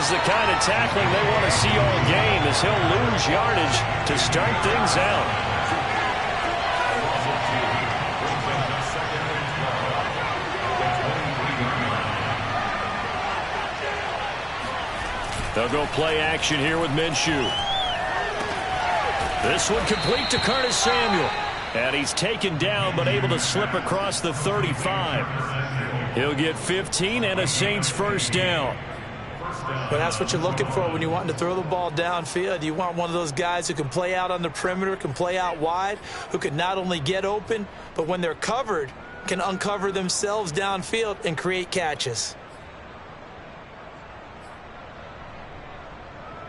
is the kind of tackling they want to see all game, as he'll lose yardage to start things out. They'll go play action here with Minshew. This one complete to Curtis Samuel. And he's taken down but able to slip across the 35. He'll get 15 and a Saints first down. But that's what you're looking for when you want to throw the ball downfield. You want one of those guys who can play out on the perimeter, can play out wide, who can not only get open, but when they're covered, can uncover themselves downfield and create catches.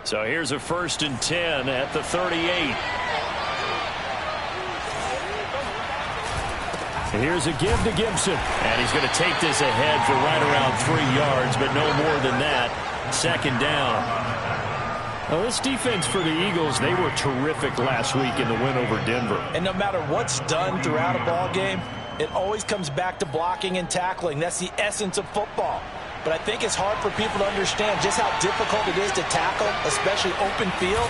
So here's a 1st and 10 at the 38. Here's a give to Gibson. And he's going to take this ahead for right around 3 yards, but no more than that. 2nd down. Well, this defense for the Eagles, they were terrific last week in the win over Denver. And no matter what's done throughout a ball game, it always comes back to blocking and tackling. That's the essence of football. But I think it's hard for people to understand just how difficult it is to tackle, especially open field.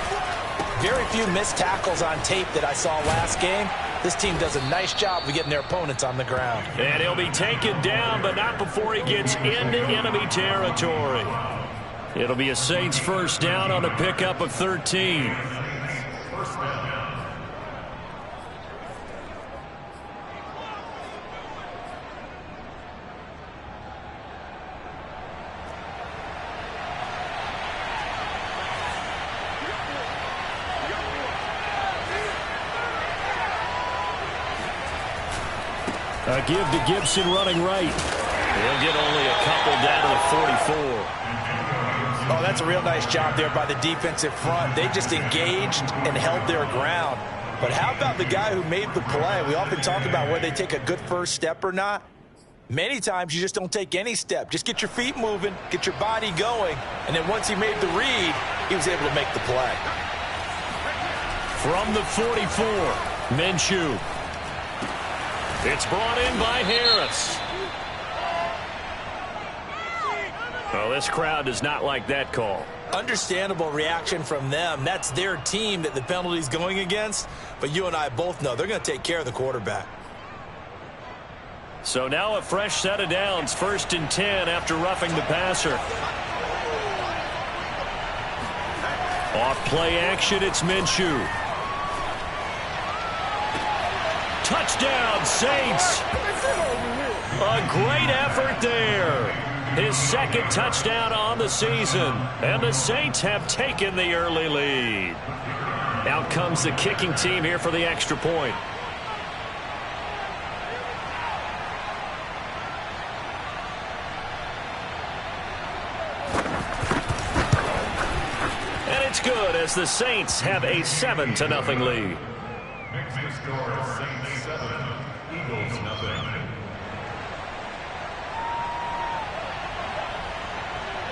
Very few missed tackles on tape that I saw last game. This team does a nice job of getting their opponents on the ground. And he'll be taken down, but not before he gets into enemy territory. It'll be a Saints first down on a pickup of 13. A give to Gibson running right. He'll get only a couple down to the 44. Oh, that's a real nice job there by the defensive front. They just engaged and held their ground. But how about the guy who made the play? We often talk about whether they take a good first step or not. Many times you just don't take any step. Just get your feet moving, get your body going, and then once he made the read, he was able to make the play. From the 44, Minshew. It's brought in by Harris. Well, this crowd does not like that call. Understandable reaction from them. That's their team that the penalty's going against. But you and I both know they're going to take care of the quarterback. So now a fresh set of downs. 1st and 10 after roughing the passer. Off play action, it's Minshew. Touchdown, Saints. A great effort there. His 2nd touchdown on the season. And the Saints have taken the early lead. Out comes the kicking team here for the extra point. And it's good as the Saints have a 7-0 lead. Next to score, Saints 7, Eagles 0.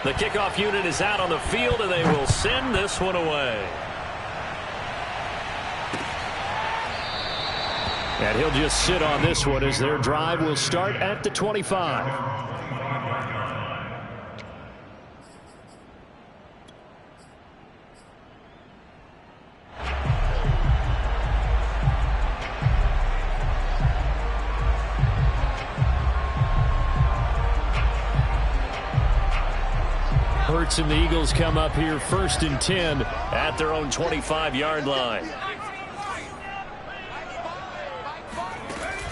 The kickoff unit is out on the field, and they will send this one away. And he'll just sit on this one as their drive will start at the 25. Hurts and the Eagles come up here 1st and 10 at their own 25-yard line.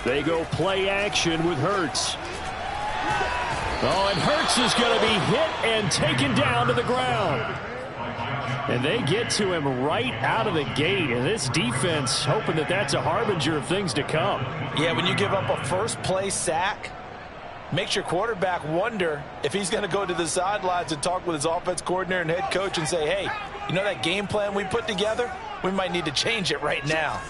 They go play action with Hurts. Oh, and Hurts is going to be hit and taken down to the ground. And they get to him right out of the gate. And this defense hoping that that's a harbinger of things to come. Yeah, when you give up a first-play sack, makes your quarterback wonder if he's going to go to the sidelines and talk with his offense coordinator and head coach and say, hey, you know that game plan we put together? We might need to change it right now.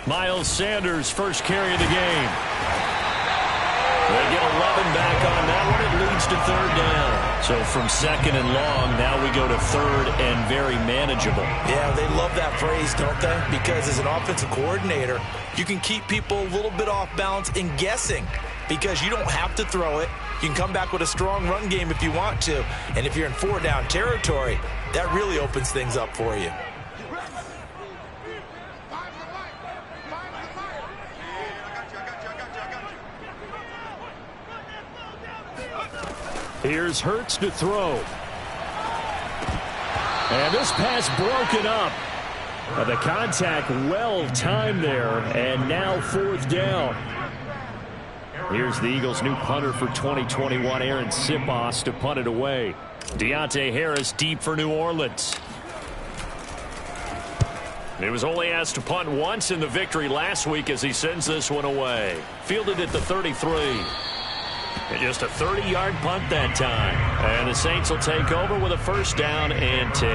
Miles Sanders first carry of the game. They get 11 back on that one. It leads to third down. So from second and long, now we go to third and very manageable. Yeah, they love that phrase, don't they? Because as an offensive coordinator, you can keep people a little bit off balance and guessing because you don't have to throw it. You can come back with a strong run game if you want to. And if you're in four-down territory, that really opens things up for you. Here's Hurts to throw. And this pass broken up. The contact well timed there, and now fourth down. Here's the Eagles' new punter for 2021, Aaron Sipos, to punt it away. Deontay Harris deep for New Orleans. He was only asked to punt once in the victory last week as he sends this one away. Fielded at the 33. And just a 30-yard punt that time. And the Saints will take over with a first down and 10.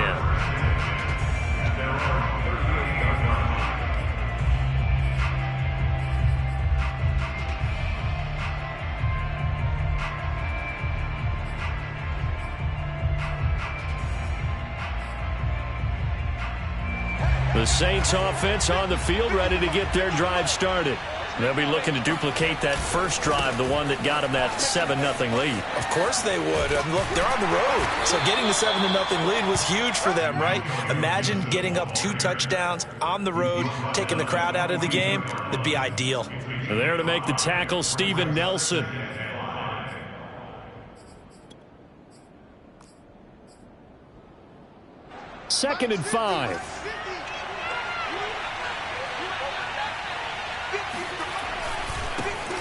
The Saints offense on the field, ready to get their drive started. They'll be looking to duplicate that first drive, the one that got them that 7-0 lead. Of course they would. And look, they're on the road. So getting the 7-0 lead was huge for them, right? Imagine getting up 2 touchdowns on the road, taking the crowd out of the game. It'd be ideal. There to make the tackle, Steven Nelson. Second and 5.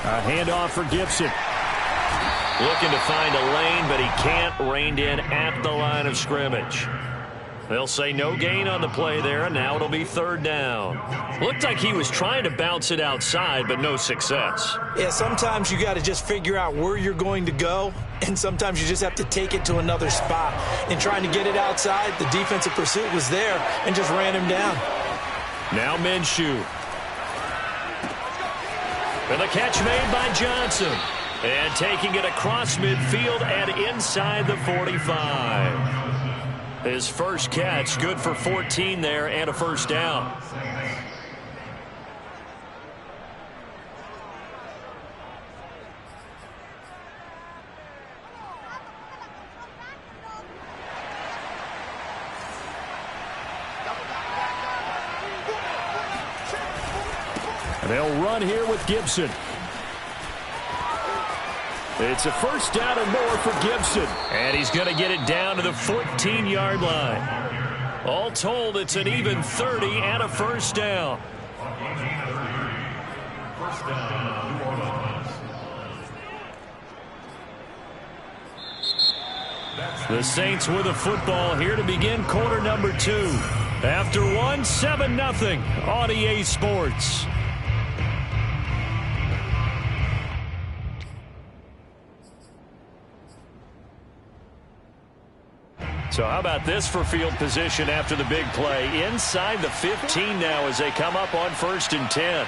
A handoff for Gibson. Looking to find a lane, but he can't. Reined in at the line of scrimmage. They'll say no gain on the play there, and now it'll be third down. Looked like he was trying to bounce it outside, but no success. Yeah, sometimes you got to just figure out where you're going to go, and sometimes you just have to take it to another spot. In trying to get it outside, the defensive pursuit was there and just ran him down. Now Minshew. And the catch made by Johnson. And taking it across midfield and inside the 45. His first catch, good for 14 there and a first down. They'll run here with Gibson. It's a first down and more for Gibson. And he's going to get it down to the 14-yard line. All told, it's an even 30 and a first down. The Saints with a football here to begin quarter number 2. After one, 7-0 on EA Sports. So how about this for field position after the big play? Inside the 15 now as they come up on 1st and 10.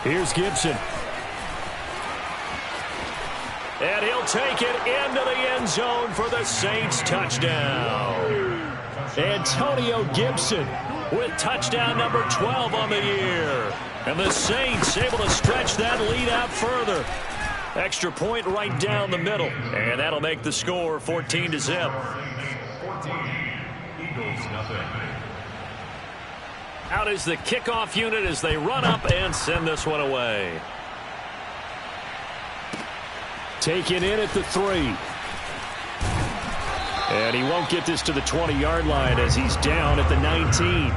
Here's Gibson. And he'll take it into the end zone for the Saints touchdown. Antonio Gibson with touchdown number 12 on the year. And the Saints able to stretch that lead out further. Extra point right down the middle. And that'll make the score 14-0. 14, Eagles nothing. Out is the kickoff unit as they run up and send this one away. Taken in at the 3. And he won't get this to the 20-yard line as he's down at the 19.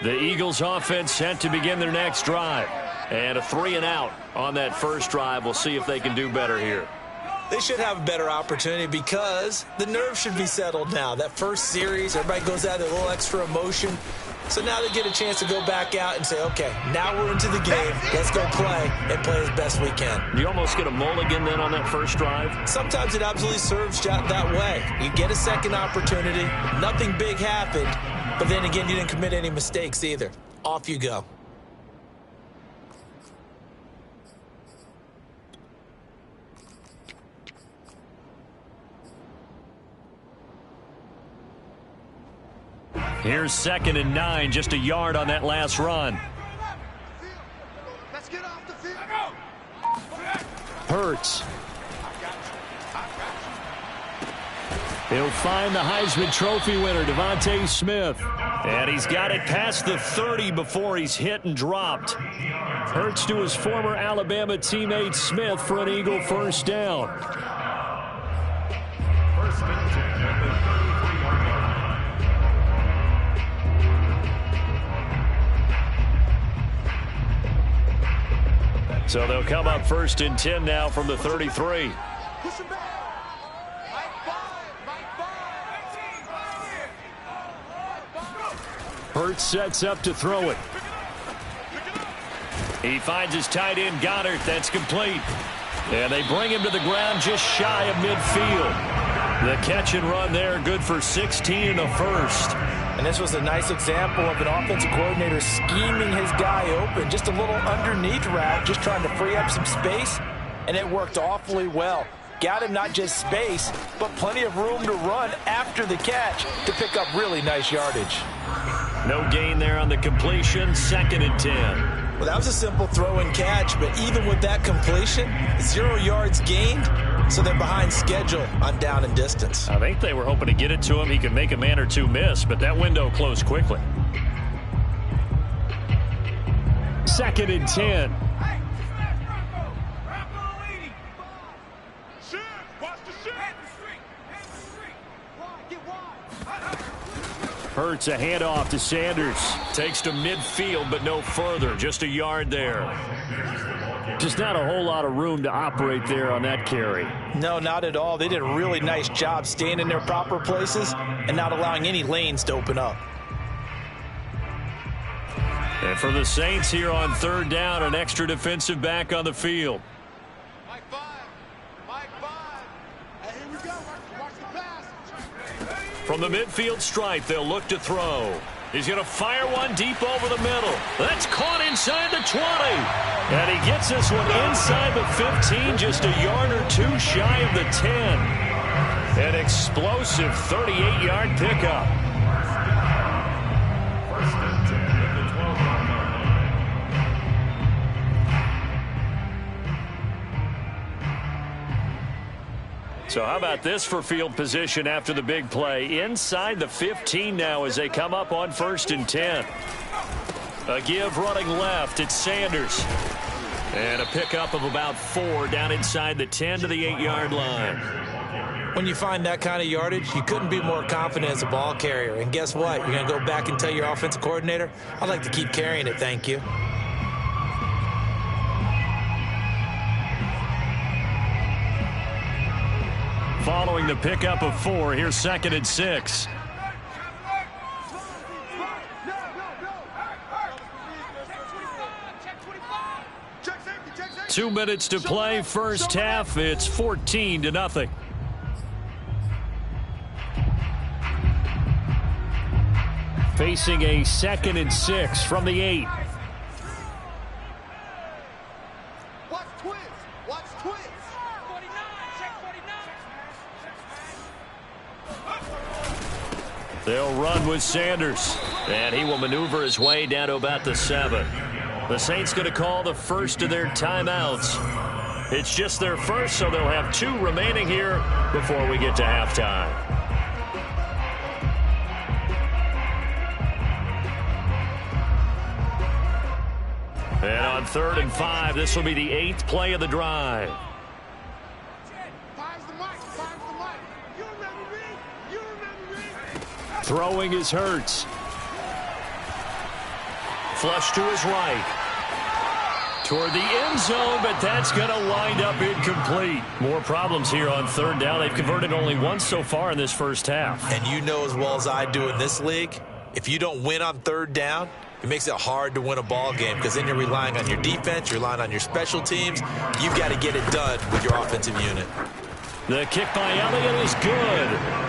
The Eagles offense set to begin their next drive. And a 3-and-out on that first drive. We'll see if they can do better here. They should have a better opportunity because the nerves should be settled now. That first series, everybody goes out with a little extra emotion. So now they get a chance to go back out and say, okay, now we're into the game. Let's go play and play as best we can. You almost get a mulligan then on that first drive? Sometimes it absolutely serves that way. You get a second opportunity. Nothing big happened. But then again, you didn't commit any mistakes either. Off you go. Here's 2nd and 9, just a yard on that last run. Let's get off the field. Hurts. He'll find the Heisman Trophy winner, DeVonta Smith. And he's got it past the 30 before he's hit and dropped. Hurts to his former Alabama teammate Smith for an Eagle first down. First and 10 at the 33-yard line. So they'll come up 1st and 10 now from the 33. Push him back. Hurts sets up to throw it. He finds his tight end Goddard. That's complete. And they bring him to the ground just shy of midfield. The catch and run there, good for 16 and a first. And this was a nice example of an offensive coordinator scheming his guy open. Just a little underneath route, just trying to free up some space. And it worked awfully well. Got him not just space, but plenty of room to run after the catch to pick up really nice yardage. No gain there on the completion, 2nd and 10. Well, that was a simple throw and catch, but even with that completion, 0 yards gained, so they're behind schedule on down and distance. I think they were hoping to get it to him. He could make a man or two miss, but that window closed quickly. 2nd and 10. Hurts a handoff to Sanders. Takes to midfield, but no further. Just a yard there. Just not a whole lot of room to operate there on that carry. No, not at all. They did a really nice job staying in their proper places and not allowing any lanes to open up. And for the Saints here on 3rd down, an extra defensive back on the field. Mike 5. Hey, here we go. Watch the pass. From the midfield stripe, they'll look to throw. He's going to fire one deep over the middle. That's caught inside the 20. And he gets this one inside the 15, just a yard or two shy of the 10. An explosive 38-yard pickup. First and 10 at the 12-yard line. So how about this for field position after the big play? Inside the 15 now as they come up on 1st and 10. A give running left. It's Sanders. And a pickup of about 4 down inside the 10 to the 8-yard line. When you find that kind of yardage, you couldn't be more confident as a ball carrier. And guess what? You're going to go back and tell your offensive coordinator, I'd like to keep carrying it, thank you. Following the pickup of 4, here's 2nd and 6. Two minutes to play, first half. It's 14-0. Facing a 2nd and 6 from the 8. Watch twins. Watch twins. 49. Check 49. They'll run with Sanders. And he will maneuver his way down to about the 7. The Saints going to call the first of their timeouts. It's just their first, so they'll have 2 remaining here before we get to halftime. And on 3rd and 5, this will be the 8th play of the drive. Fires the mic. You remember me? Throwing is Hurts. Flush to his right. toward the end zone, but that's going to wind up incomplete. More problems here on third down. They've converted only once so far in this first half. And you know as well as I do in this league, if you don't win on third down, it makes it hard to win a ball game because then you're relying on your defense, you're relying on your special teams. You've got to get it done with your offensive unit. The kick by Elliott is good.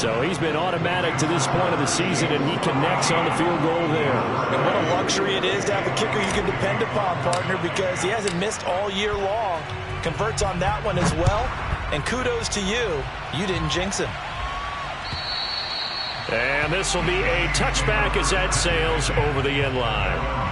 So he's been automatic to this point of the season, and he connects on the field goal there. And what a luxury it is to have a kicker you can depend upon, partner, because he hasn't missed all year long. Converts on that one as well. And kudos to you. You didn't jinx him. And this will be a touchback as that sails over the end line.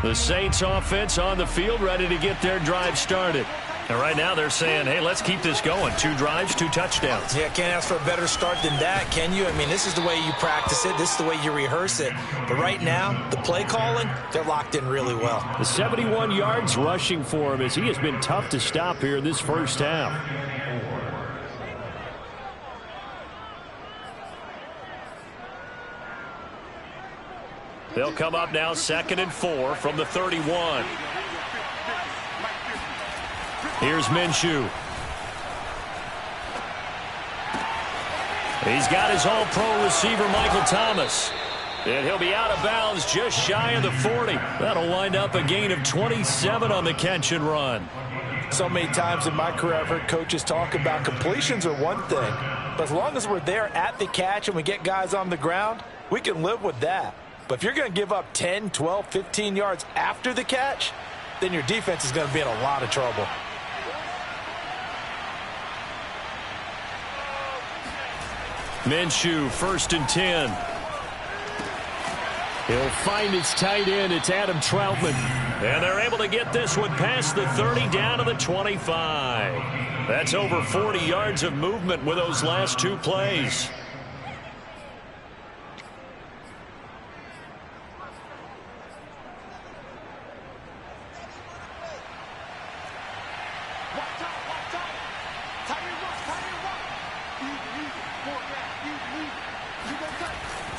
The Saints offense on the field, ready to get their drive started. And right now they're saying, hey, let's keep this going. 2 drives, 2 touchdowns. Yeah, can't ask for a better start than that, can you? I mean, this is the way you practice it. This is the way you rehearse it. But right now, the play calling, they're locked in really well. The 71 yards rushing for him as he has been tough to stop here in this first half. They'll come up now 2nd and 4 from the 31. Here's Minshew. He's got his all-pro receiver, Michael Thomas. And he'll be out of bounds just shy of the 40. That'll wind up a gain of 27 on the catch and run. So many times in my career I've heard coaches talk about completions are one thing. But as long as we're there at the catch and we get guys on the ground, we can live with that. But if you're going to give up 10, 12, 15 yards after the catch, then your defense is going to be in a lot of trouble. Minshew, 1st and 10. He'll find his tight end. It's Adam Troutman. And they're able to get this one past the 30 down to the 25. That's over 40 yards of movement with those last 2 plays.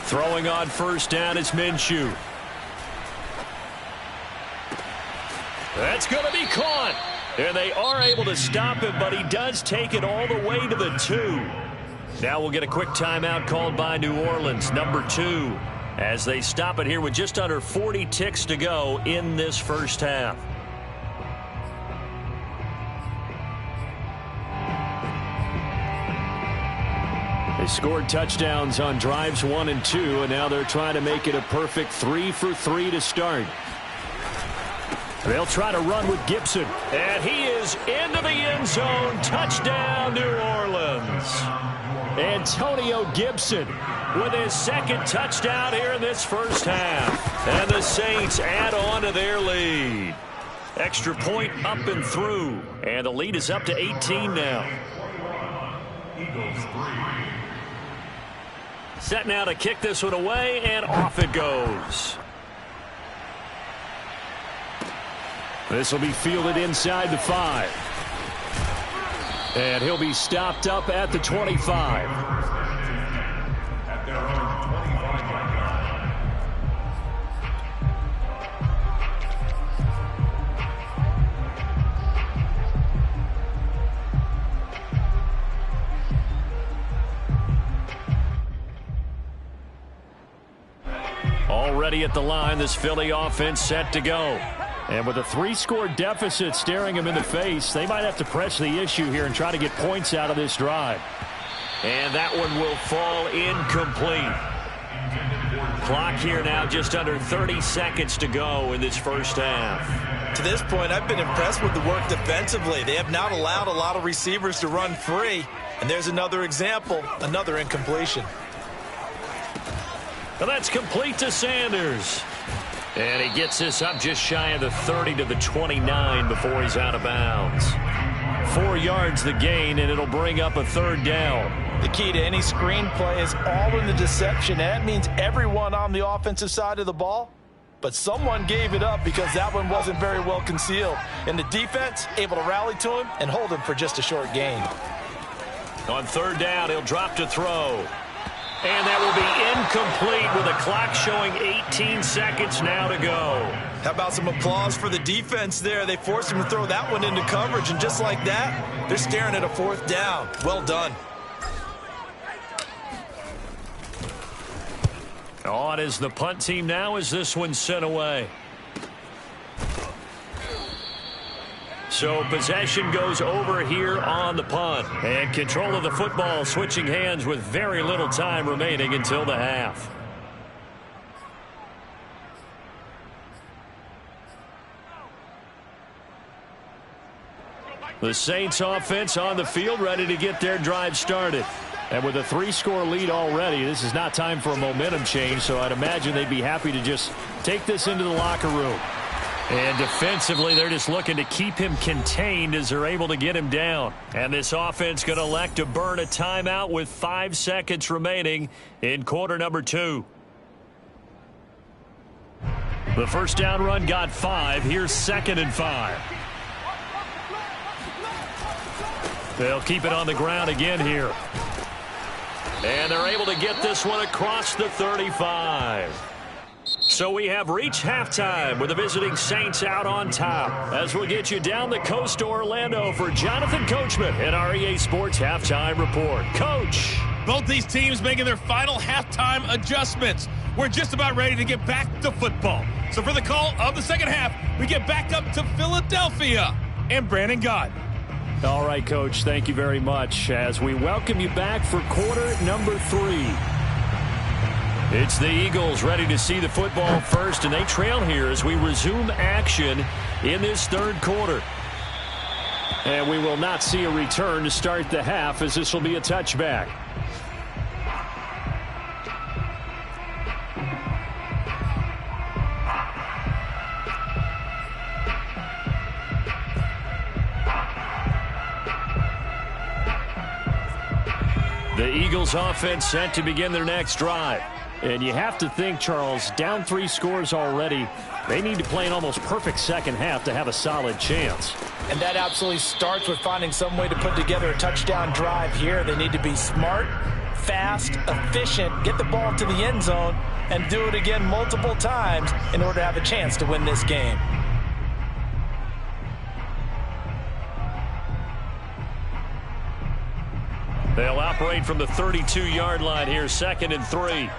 Throwing on 1st down is Minshew. That's going to be caught. And they are able to stop him, but he does take it all the way to the 2. Now we'll get a quick timeout called by New Orleans, number 2, as they stop it here with just under 40 ticks to go in this first half. They scored touchdowns on drives 1 and 2, and now they're trying to make it a perfect 3 for 3 to start. They'll try to run with Gibson, and he is into the end zone. Touchdown, New Orleans. Antonio Gibson with his 2nd touchdown here in this first half. And the Saints add on to their lead. Extra point up and through, and the lead is up to 18 now. Eagles 3. Set now to kick this one away, and off it goes. This will be fielded inside the 5. And he'll be stopped up at the 25. At their own 25-yard line. Already at the line, this Philly offense set to go. And with a 3-score deficit staring them in the face, they might have to press the issue here and try to get points out of this drive. And that one will fall incomplete. Clock here now just under 30 seconds to go in this first half. To this point, I've been impressed with the work defensively. They have not allowed a lot of receivers to run free. And there's another example, another incompletion. Well, that's complete to Sanders. And he gets this up just shy of the 30 to the 29 before he's out of bounds. 4 yards the gain, and it'll bring up a 3rd down. The key to any screenplay is all in the deception. And that means everyone on the offensive side of the ball but someone gave it up because that one wasn't very well concealed. And the defense able to rally to him and hold him for just a short gain. On third down, he'll drop to throw. And that will be incomplete with the clock showing 18 seconds now to go. How about some applause for the defense there? They forced him to throw that one into coverage, and just like that, they're staring at a fourth down. Well done. On is the punt team now as this one's sent away. So possession goes over here on the punt. And control of the football switching hands with very little time remaining until the half. The Saints offense on the field ready to get their drive started. And with a 3-score lead already, this is not time for a momentum change, so I'd imagine they'd be happy to just take this into the locker room. And defensively, they're just looking to keep him contained as they're able to get him down. And this offense going to elect to burn a timeout with 5 seconds remaining in quarter number 2. The first down run got 5. Here's 2nd and 5. They'll keep it on the ground again here. And they're able to get this one across the 35. So we have reached halftime with the visiting Saints out on top. As we'll get you down the coast to Orlando for Jonathan Coachman at our EA Sports Halftime Report. Coach. Both these teams making their final halftime adjustments. We're just about ready to get back to football. So for the call of the second half, we get back up to Philadelphia and Brandon Gott. All right, Coach, thank you very much as we welcome you back for quarter number 3. It's the Eagles ready to see the football first, and they trail here as we resume action in this third quarter. And we will not see a return to start the half as this will be a touchback. The Eagles offense set to begin their next drive. And you have to think, Charles, down 3 scores already. They need to play an almost perfect second half to have a solid chance. And that absolutely starts with finding some way to put together a touchdown drive here. They need to be smart, fast, efficient, get the ball to the end zone, and do it again multiple times in order to have a chance to win this game. They'll operate from the 32-yard line here, 2nd and 3.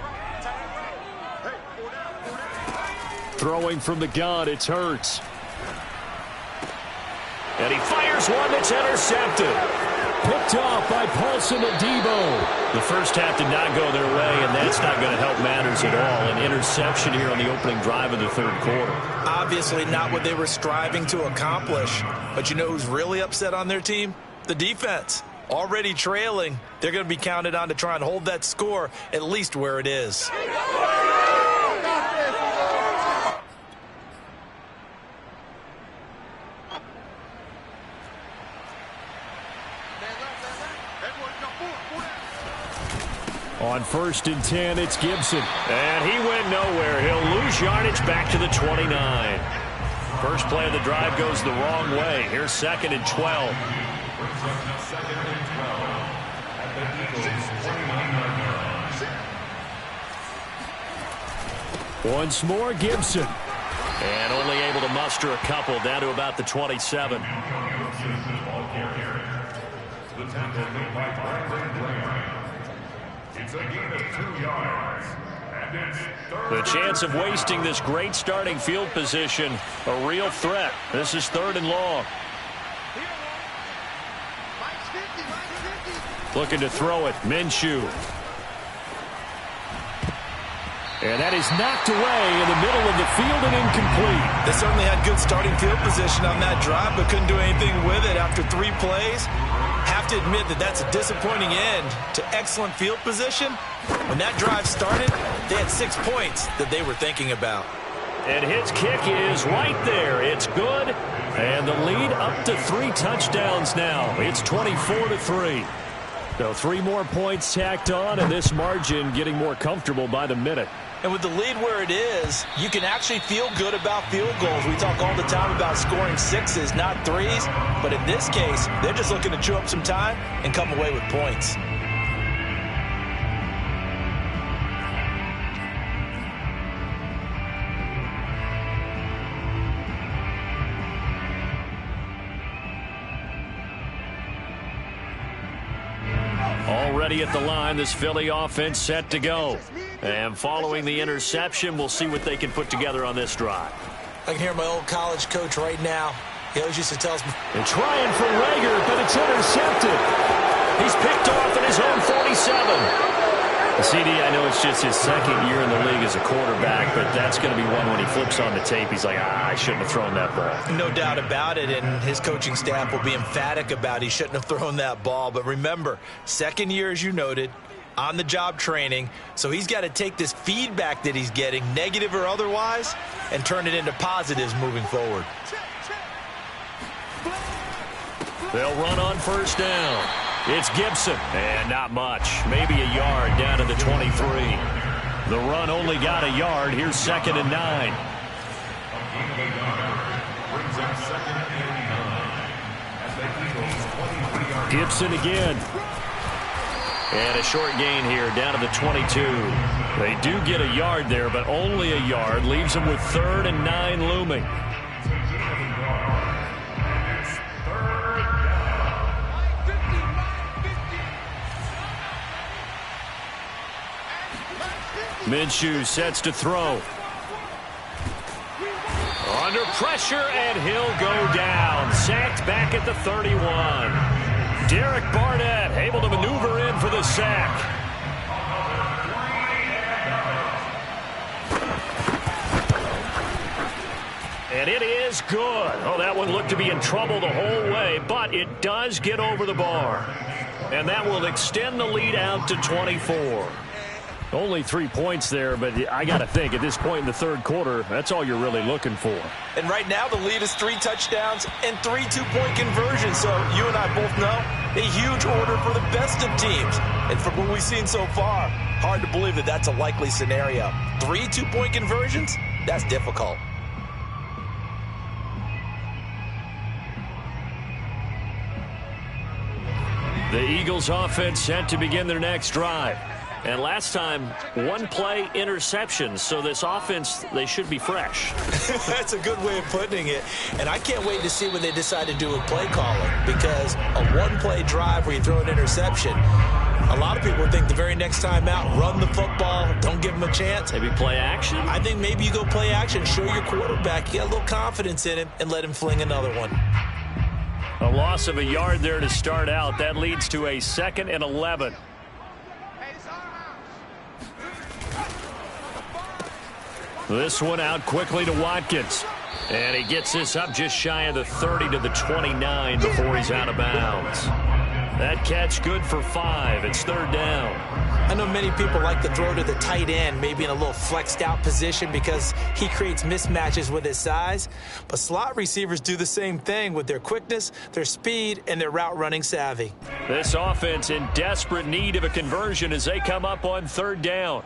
Throwing from the gun, it's Hurts. And he fires one that's intercepted. Picked off by Paulson Adebo. The first half did not go their way, and that's not going to help matters at all. An interception here on the opening drive of the third quarter. Obviously not what they were striving to accomplish. But you know who's really upset on their team? The defense. Already trailing, they're going to be counted on to try and hold that score at least where it is. On 1st and 10, it's Gibson. And he went nowhere. He'll lose yardage back to the 29. First play of the drive goes the wrong way. Here's 2nd and 12. Once more, Gibson. And only able to muster a couple down to about the 27. It's a gain of 2 yards. And it's The chance of wasting this great starting field position, a real threat. This is 3rd and long. Looking to throw it, Minshew. And that is knocked away in the middle of the field and incomplete. They certainly had good starting field position on that drive, but couldn't do anything with it after 3 plays. Have to admit that that's a disappointing end to excellent field position. When that drive started, they had 6 points that they were thinking about. And his kick is right there. It's good. And the lead up to 3 touchdowns now. It's 24-3. So 3 more points tacked on, and this margin getting more comfortable by the minute. And with the lead where it is, you can actually feel good about field goals. We talk all the time about scoring 6s, not 3s. But in this case, they're just looking to chew up some time and come away with points. Already at the line, this Philly offense set to go. And following the interception, we'll see what they can put together on this drive. I can hear my old college coach right now. He always used to tell us. They're trying for Reagor, but it's intercepted. He's picked off at his own 47. CD, I know it's just his second year in the league as a quarterback, but that's going to be one when he flips on the tape. He's like, I shouldn't have thrown that ball. No doubt about it, and his coaching staff will be emphatic about he shouldn't have thrown that ball. But remember, second year, as you noted, on-the-job training, so he's got to take this feedback that he's getting, negative or otherwise, and turn it into positives moving forward. They'll run on first down. It's Gibson, and not much. Maybe a yard down to the 23. The run only got a yard. Here's 2nd and 9. Gibson again. And a short gain here down to the 22. They do get a yard there, but only a yard. Leaves them with 3rd and 9 looming. Minshew sets to throw. Under pressure, and he'll go down. Sacked back at the 31. Derek Barnett able to maneuver in for the sack. And it is good. Oh, that one looked to be in trouble the whole way, but it does get over the bar. And that will extend the lead out to 24. Only 3 points there, but I got to think at this point in the third quarter, that's all you're really looking for. And right now the lead is 3 touchdowns and 3 two-point conversions. So you and I both know a huge order for the best of teams. And from what we've seen so far, hard to believe that that's a likely scenario. 3 two-point conversions? That's difficult. The Eagles offense set to begin their next drive. And last time, 1 play interception. So this offense, they should be fresh. That's a good way of putting it. And I can't wait to see when they decide to do a play calling. Because a 1-play drive where you throw an interception, a lot of people think the very next time out, run the football, don't give them a chance. Maybe play action? I think maybe you go play action, show your quarterback, you got a little confidence in him, and let him fling another one. A loss of a yard there to start out. That leads to a 2nd and 11. This one out quickly to Watkins. And he gets this up just shy of the 30 to the 29 before he's out of bounds. That catch good for 5. It's 3rd down. I know many people like to throw to the tight end, maybe in a little flexed out position because he creates mismatches with his size. But slot receivers do the same thing with their quickness, their speed, and their route running savvy. This offense in desperate need of a conversion as they come up on 3rd down.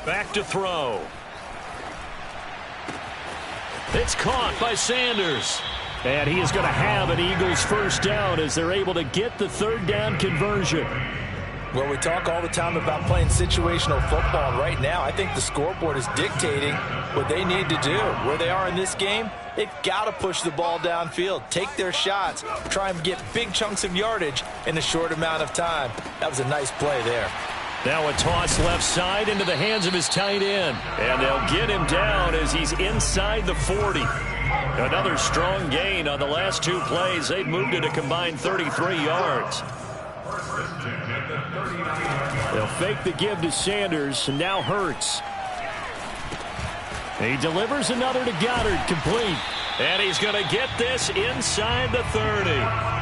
Back to throw. It's caught by Sanders. And he is going to have an Eagles first down as they're able to get the 3rd down conversion. Well, we talk all the time about playing situational football. And right now, I think the scoreboard is dictating what they need to do. Where they are in this game, they've got to push the ball downfield, take their shots, try and get big chunks of yardage in a short amount of time. That was a nice play there. Now a toss left side into the hands of his tight end. And they'll get him down as he's inside the 40. Another strong gain on the last 2 plays. They've moved it a combined 33 yards. They'll fake the give to Sanders, and now Hurts. He delivers another to Goddard, complete. And he's going to get this inside the 30.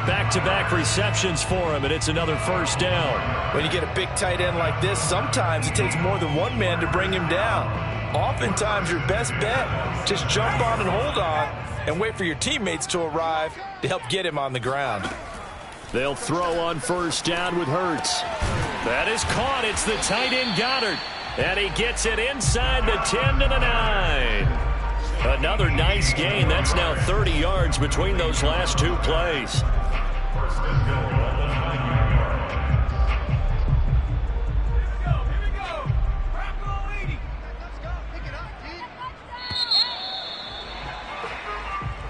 Back-to-back receptions for him, and it's another first down. When you get a big tight end like this, sometimes it takes more than one man to bring him down. Oftentimes, your best bet, just jump on and hold on and wait for your teammates to arrive to help get him on the ground. They'll throw on first down with Hurts. That is caught. It's the tight end Goddard. And he gets it inside the 10 to the 9. Another nice gain. That's now 30 yards between those last two plays. First and goal on the 9-yard line.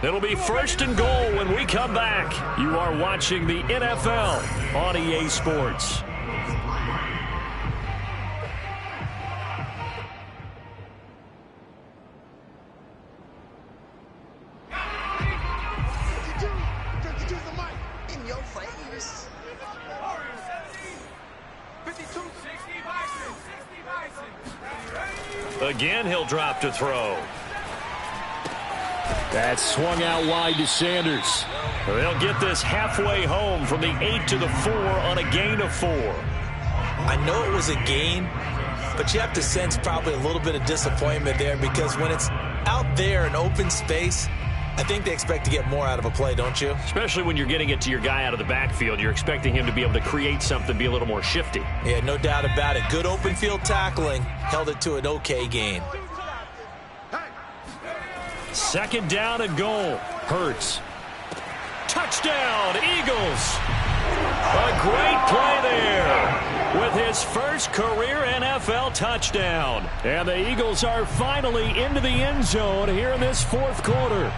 It'll be first and goal when we come back. You are watching the NFL on EA Sports. Again, he'll drop to throw. That's swung out wide to Sanders. They'll get this halfway home from the 8 to the 4 on a gain of 4. I know it was a gain, but you have to sense probably a little bit of disappointment there because when it's out there in open space, I think they expect to get more out of a play, don't you? Especially when you're getting it to your guy out of the backfield. You're expecting him to be able to create something, be a little more shifty. Yeah, no doubt about it. Good open field tackling. Held it to an okay gain. Second down and goal. Hurts. Touchdown, Eagles. A great play there with his first career NFL touchdown. And the Eagles are finally into the end zone here in this fourth quarter.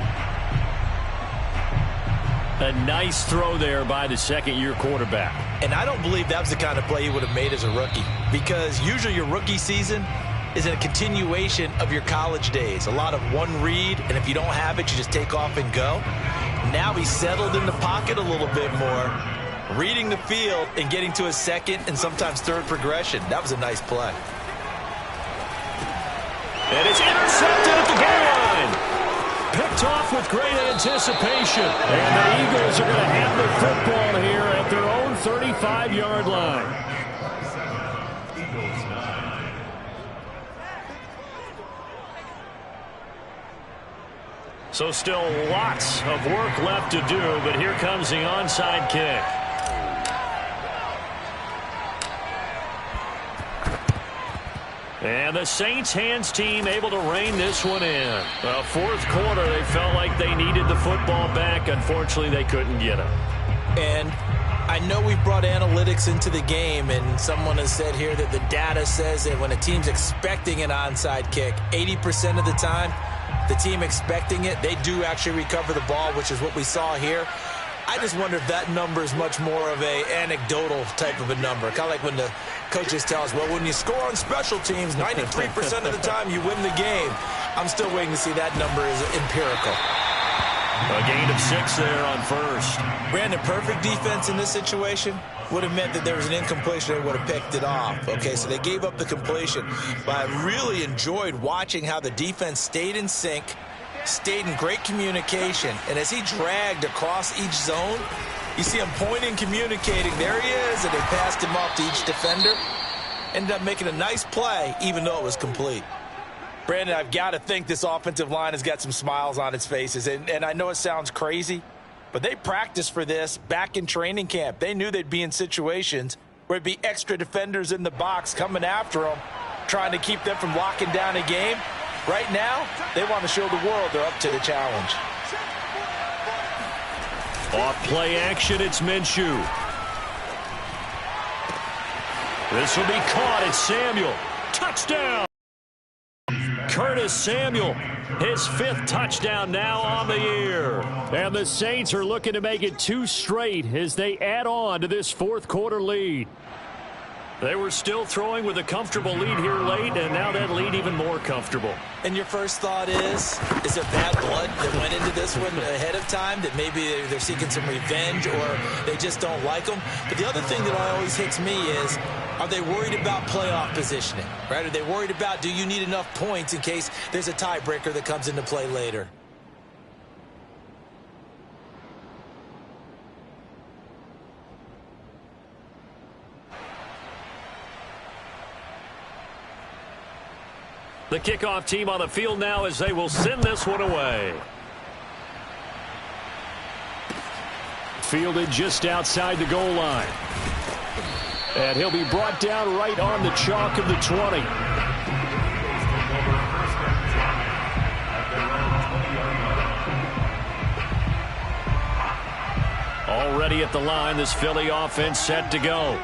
A nice throw there by the second-year quarterback. And I don't believe that was the kind of play he would have made as a rookie because usually your rookie season is a continuation of your college days. A lot of one read, and if you don't have it, you just take off and go. Now he's settled in the pocket a little bit more, reading the field and getting to his second and sometimes third progression. That was a nice play. And it's intercepted at the goal line. Picked off with great anticipation. And the Eagles are going to have the football here at their own 35-yard line. Eagles 9. So still lots of work left to do, but here comes the onside kick. And the Saints hands team able to rein this one in. Well, fourth quarter, they felt like they needed the football back. Unfortunately, they couldn't get it. And I know we've brought analytics into the game, and someone has said here that the data says that when a team's expecting an onside kick, 80% of the time, the team expecting it, they do actually recover the ball, which is what we saw here. I just wonder if that number is much more of a anecdotal type of a number. Kind of like when the coaches tell us, well, when you score on special teams, 93% of the time you win the game. I'm still waiting to see that number is empirical. A gain of 6 there on first. Brandon, perfect defense in this situation would have meant that there was an incompletion. They would have picked it off. Okay, so they gave up the completion. But I really enjoyed watching how the defense stayed in sync, stayed in great communication. And as he dragged across each zone, you see him pointing, communicating. There he is, and they passed him off to each defender. Ended up making a nice play, even though it was complete. Brandon, I've got to think this offensive line has got some smiles on its faces. And I know it sounds crazy, but they practiced for this back in training camp. They knew they'd be in situations where it'd be extra defenders in the box coming after them, trying to keep them from locking down a game. Right now, they want to show the world they're up to the challenge. Off play action, it's Minshew. This will be caught. It's Samuel. Touchdown! Curtis Samuel, his 5th touchdown now on the year. And the Saints are looking to make it 2 straight as they add on to this fourth quarter lead. They were still throwing with a comfortable lead here late, and now that lead even more comfortable. And your first thought is there bad blood that went into this one ahead of time, that maybe they're seeking some revenge or they just don't like them? But the other thing that always hits me is, are they worried about playoff positioning? Right? Are they worried about, do you need enough points in case there's a tiebreaker that comes into play later? The kickoff team on the field now as they will send this one away. Fielded just outside the goal line. And he'll be brought down right on the chalk of the 20. Already at the line, this Philly offense set to go.